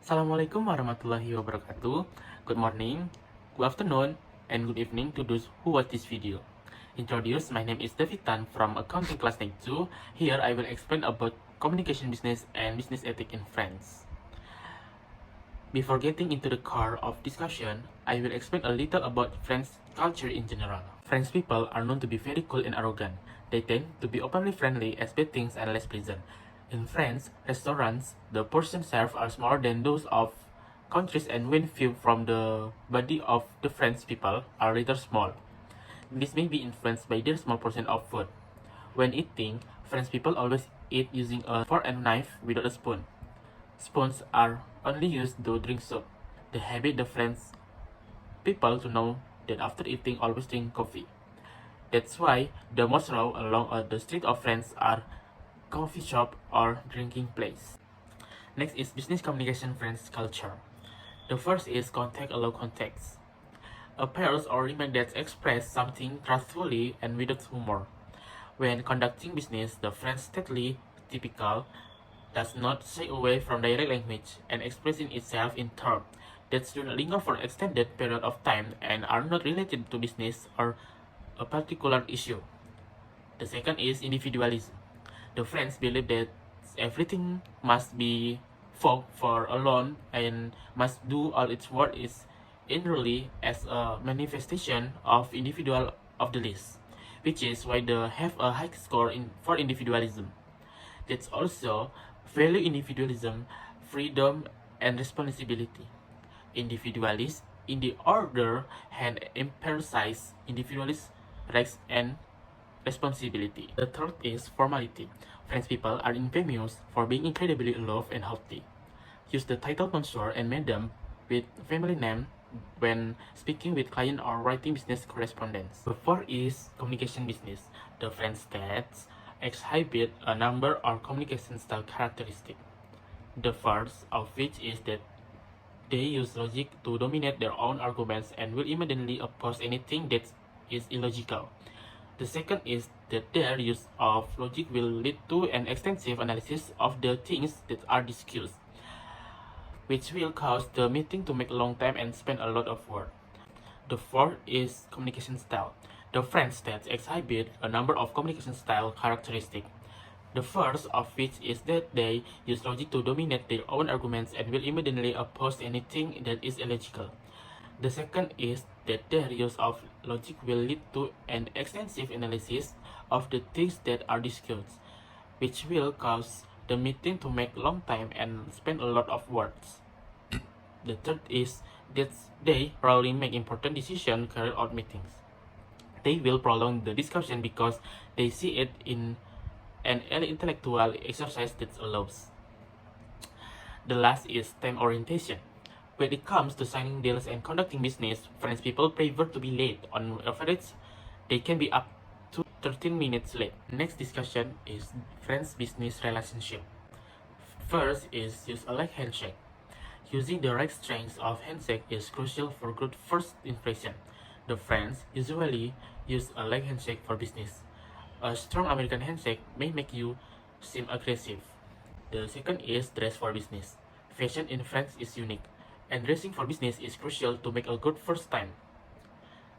Assalamualaikum warahmatullahi wabarakatuh. Good morning, good afternoon, and good evening to those who watch this video. Introduce, my name is David Tan from Accounting Class 92. Here I will explain about communication business and business ethics in France. Before getting into the core of discussion, I will explain a little about French culture in general. French people are known to be very cool and arrogant. They tend to be openly friendly, expect things and less pleasant. In France restaurants, the portions served are smaller than those of countries, and when viewed from the body of the French people are rather small. This may be influenced by their small portion of food. When eating, French people always eat using a fork and knife without a spoon. Spoons are only used to drink soup. The habit the French people to know that after eating always drink coffee. That's why the most row along the street of France are coffee shop or drinking place. Next is business communication French culture. The first is context allow context. A pairs or remark that express something truthfully and without humor. When conducting business, the French stately typical does not shy away from direct language and expressing itself in terms that do not linger for an extended period of time and are not related to business or a particular issue. The second is individualism. The French believe that everything must be fought for alone and must do all its work is inwardly as a manifestation of individual of the list, which is why they have a high score for individualism. That's also value individualism, freedom, and responsibility. Individualists, in the other hand, emphasize individualist rights and responsibility. The third is formality. French people are infamous for being incredibly aloof and haughty. Use the title monsieur and madame with family name when speaking with client or writing business correspondence. The fourth is communication business. The French states exhibit a number of communication style characteristics. The first of which is that they use logic to dominate their own arguments and will immediately oppose anything that is illogical. The second is that their use of logic will lead to an extensive analysis of the things that are discussed, which will cause the meeting to make a long time and spend a lot of work. The fourth is communication style. The French states exhibit a number of communication style characteristics. The first of which is that they use logic to dominate their own arguments and will immediately oppose anything that is illogical. The second is that their use of logic will lead to an extensive analysis of the things that are discussed, which will cause the meeting to make long time and spend a lot of words. The third is that they rarely make important decisions carried out meetings. They will prolong the discussion because they see it in an intellectual exercise that allows. The last is time orientation. When it comes to signing deals and conducting business, French people prefer to be late. On average, they can be up to 13 minutes late. Next discussion is French business relationship. First is use a like handshake. Using the right strength of handshake is crucial for good first impression. The French usually use a like handshake for business. A strong American handshake may make you seem aggressive. The second is dress for business. Fashion in France is unique, and dressing for business is crucial to make a good first time.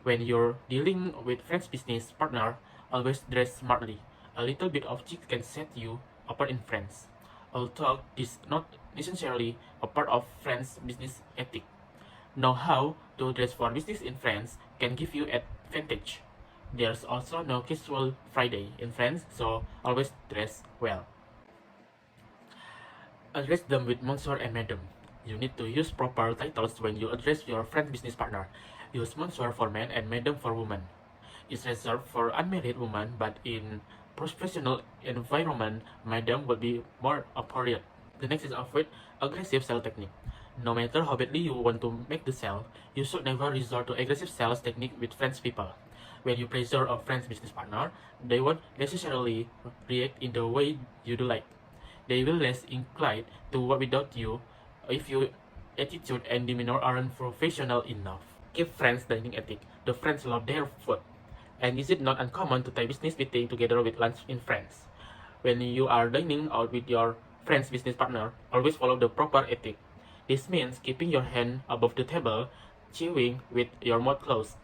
When you're dealing with French business partner, always dress smartly. A little bit of chic can set you apart in France. Although this is not necessarily a part of French business ethic. Know how to dress for business in France can give you advantage. There's also no casual Friday in France, so always dress well. Address them with monsieur and madam. You need to use proper titles when you address your French business partner. Use monsieur for men and madam for women. It's reserved for unmarried women, but in professional environment, madam would be more appropriate. The next is avoid aggressive sales technique. No matter how badly you want to make the sale, you should never resort to aggressive sales technique with French people. When you pressure a French business partner, they won't necessarily react in the way you do like. They will less inclined to work without you if your attitude and demeanor aren't professional enough. Keep French dining ethic. The French love their food. And is it not uncommon to tie business meeting together with lunch in France? When you are dining out with your French business partner, always follow the proper ethic. This means keeping your hand above the table, chewing with your mouth closed.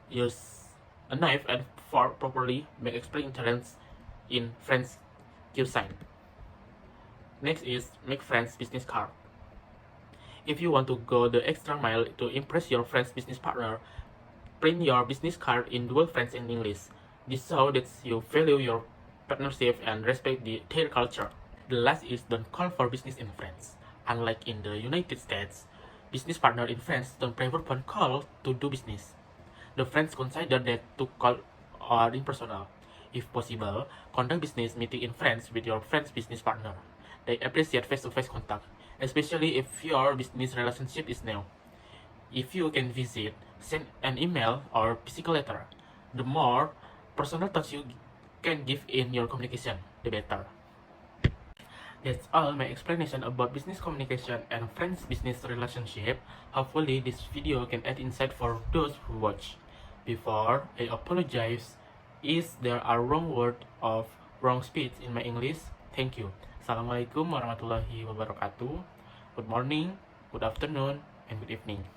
Use a knife and fork properly. Make explaining talents in French cuisine. Next is make friends business card. If you want to go the extra mile to impress your friend's business partner, print your business card in dual French and English. This shows that you value your partnership and respect their culture. The last is don't call for business in France. Unlike in the United States, business partners in France don't prefer phone call to do business. The French consider that to call are impersonal. If possible, conduct business meeting in France with your French business partner. They appreciate face-to-face contact, especially if your business relationship is new. If you can visit, send an email or physical letter. The more personal touch you can give in your communication, the better. That's all my explanation about business communication and friends business relationship. Hopefully this video can add insight for those who watch. Before I apologize, is there are wrong word of wrong speech in my English? Thank you. Assalamualaikum warahmatullahi wabarakatuh. Good morning, good afternoon, and good evening.